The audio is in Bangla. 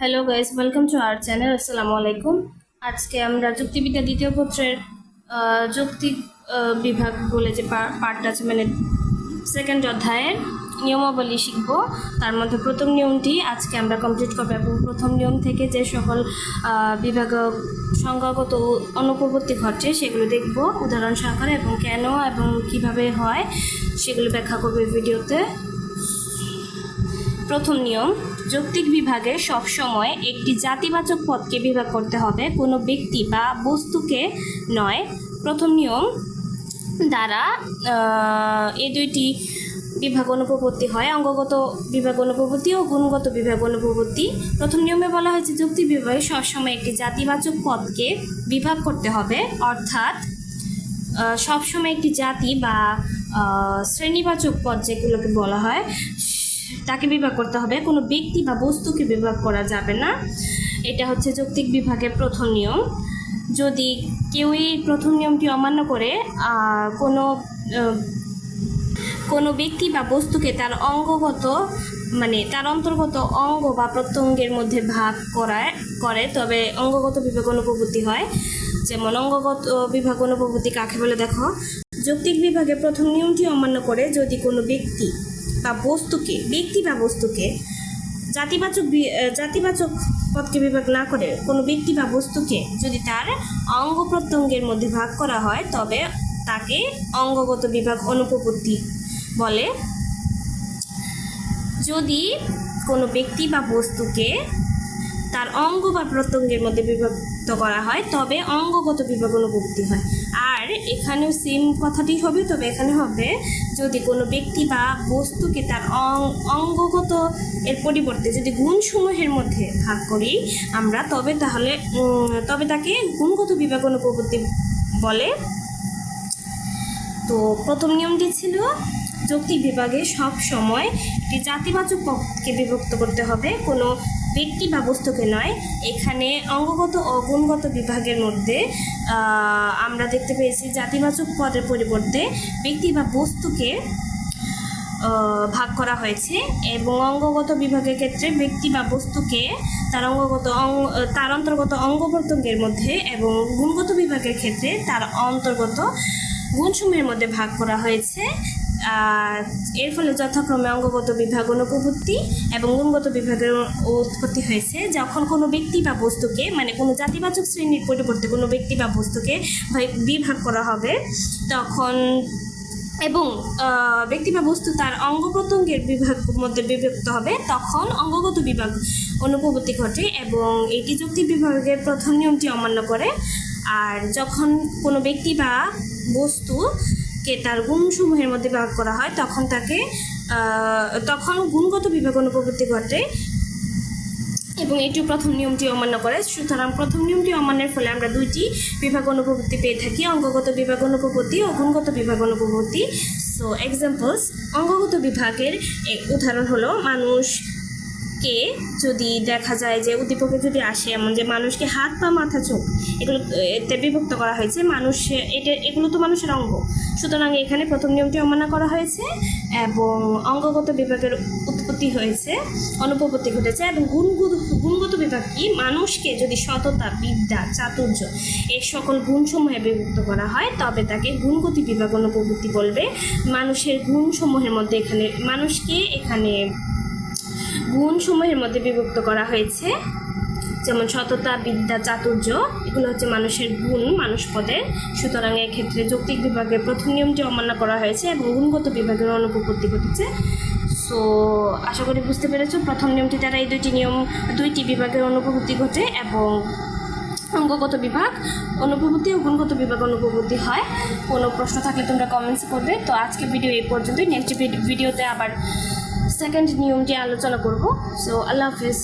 Hello guys, welcome to our channel. আসসালামু আলাইকুম। আজকে আমরা যুক্তিবিদ্যা দ্বিতীয় পত্রের যৌক্তিক বিভাগ বলে যে পার্ট আছে, মানে সেকেন্ড অধ্যায়ের নিয়মাবলী শিখব। তার মধ্যে প্রথম নিয়মটি আজকে আমরা কমপ্লিট করবো এবং প্রথম নিয়ম থেকে যে সকল বিভাগ সংজ্ঞাগত অনুপপত্তি ঘটছে সেগুলো দেখব উদাহরণ সহকারে, এবং কেন এবং কিভাবে হয় সেগুলো ব্যাখ্যা করবো এই ভিডিওতে। প্রথম নিয়ম, যৌক্তিক বিভাগে সবসময় একটি জাতিবাচক পদকে বিভাগ করতে হবে, কোনো ব্যক্তি বা বস্তুকে নয়। প্রথম নিয়ম দ্বারা এই দুইটি বিভাগ অনুপপত্তি হয়, অঙ্গগত বিভাগ অনুপপত্তি ও গুণগত বিভাগ অনুপপত্তি। প্রথম নিয়মে বলা হয়েছে যৌক্তিক বিভাগে সবসময় একটি জাতিবাচক পদকে বিভাগ করতে হবে, অর্থাৎ সবসময় একটি জাতি বা শ্রেণীবাচক পদ যেগুলোকে বলা হয় তাকে বিভাগ করতে হবে, কোনো ব্যক্তি বা বস্তুকে বিভাগ করা যাবে না। এটা হচ্ছে যৌক্তিক বিভাগের প্রথম নিয়ম। যদি কেউ এই প্রথম নিয়মটি অমান্য করে কোনো ব্যক্তি বা বস্তুকে তার অঙ্গগত মানে তার অন্তর্গত অঙ্গ বা প্রত্যঙ্গের মধ্যে ভাগ করে তবে অঙ্গগত বিভাগ অনুপপত্তি হয়। যেমন অঙ্গগত বিভাগ অনুপপত্তি কাকে বলে দেখো। যৌক্তিক বিভাগের প্রথম নিয়মটি অমান্য করে যদি কোনো ব্যক্তি বা বস্তুকে জাতিবাচক পদকে বিভাগ না করে কোনো ব্যক্তি বা বস্তুকে যদি তার অঙ্গ প্রত্যঙ্গের মধ্যে ভাগ করা হয় তবে তাকে অঙ্গগত বিভাগ অনুপপত্তি বলে। যদি কোনো ব্যক্তি বা বস্তুকে তার অঙ্গ বা প্রত্যঙ্গের মধ্যে বিভক্ত করা হয় তবে অঙ্গগত বিভাগ অনুপপত্তি হয়। আর এখানেও সেম কথাটি হবে, তবে এখানে হবে যদি কোনো ব্যক্তি বা বস্তুকে তার অঙ্গগত এর পরিবর্তে যদি গুণসমূহের মধ্যে ভাগ করি আমরা তবে তাকে গুণগত বিভাগ অনুপপত্তি বলে। তো প্রথম নিয়মটি ছিল যৌক্তিক বিভাগে সব সময় একটি জাতিবাচক পদকে বিভক্ত করতে হবে, কোনো ব্যক্তি বা বস্তুকে নয়। এখানে অঙ্গগত ও গুণগত বিভাগের মধ্যে আমরা দেখতে পেয়েছি জাতিবাচক পদের পরিবর্তে ব্যক্তি বা বস্তুকে ভাগ করা হয়েছে, এবং অঙ্গগত বিভাগের ক্ষেত্রে ব্যক্তি বা বস্তুকে তার অন্তর্গত অঙ্গ প্রত্যঙ্গের মধ্যে, এবং গুণগত বিভাগের ক্ষেত্রে তার অন্তর্গত গুণসমূহের মধ্যে ভাগ করা হয়েছে। এর ফলে যথাক্রমে অঙ্গগত বিভাগ অনুপপত্তি এবং গুণগত বিভাগের উৎপত্তি হয়েছে। যখন কোনো ব্যক্তি বা বস্তুকে মানে কোনো জাতিবাচক শ্রেণীর পরিবর্তে কোনো ব্যক্তি বা বস্তুকে বিভাগ করা হবে তখন, এবং ব্যক্তি বা বস্তু তার অঙ্গ প্রত্যঙ্গের মধ্যে বিভক্ত হবে তখন অঙ্গগত বিভাগ অনুপপত্তি ঘটে, এবং এটি যৌক্তিক বিভাগের প্রথম নিয়মটি অমান্য করে। আর যখন কোনো ব্যক্তি বা বস্তুকে তার গুণসমূহের মধ্যে ভাগ করা হয় তখন গুণগত বিভাগ অনুপপত্তি ঘটে, এবং এটিও প্রথম নিয়মটি অমান্য করে। সুতরাং প্রথম নিয়মটি অমান্যের ফলে আমরা দুইটি বিভাগ অনুপপত্তি পেয়ে থাকি, অঙ্গগত বিভাগ অনুপপত্তি ও গুণগত বিভাগ অনুপপত্তি। সো এক্সাম্পলস, অঙ্গগত বিভাগের উদাহরণ হলো মানুষকে যদি দেখা যায় যে উদ্দীপকে যদি আসে এমন যে মানুষকে হাত পা মাথা চোখ এতে বিভক্ত করা হয়েছে, এগুলো তো মানুষের অঙ্গ, সুতরাং এখানে প্রথম নিয়মটি অমান্য করা হয়েছে এবং অঙ্গগত বিভাগের উৎপত্তি হয়েছে, অনুপপত্তি ঘটেছে। এবং গুণগত বিভাগ কি, মানুষকে যদি সততা, বিদ্যা, চাতুর্য এই সকল গুণসমূহে বিভক্ত করা হয় তবে তাকে গুণগত বিভাগ অনুপপত্তি বলবে। মানুষের গুণসমূহের মধ্যে এখানে গুণসমূহের মধ্যে বিভক্ত করা হয়েছে, যেমন সততা, বিদ্যা, চাতুর্য এগুলো হচ্ছে মানুষের গুণ, মানুষ পদের। সুতরাং এক্ষেত্রে যৌক্তিক বিভাগের প্রথম নিয়মটি অমান্য করা হয়েছে এবং গুণগত বিভাগের অনুপপত্তি ঘটেছে। সো আশা করি বুঝতে পেরেছ, প্রথম নিয়মটি দ্বারা এই দুইটি বিভাগের অনুপপত্তি ঘটে এবং অঙ্গগত বিভাগ অনুপপত্তি ও গুণগত বিভাগ অনুপপত্তি হয়। কোনো প্রশ্ন থাকলে তোমরা কমেন্টস করবে। তো আজকে ভিডিও এই পর্যন্তই, নেক্সট ভিডিওতে আবার সেকেন্ড নিয়মটি আলোচনা করব। সো আল্লাহ হাফিজ।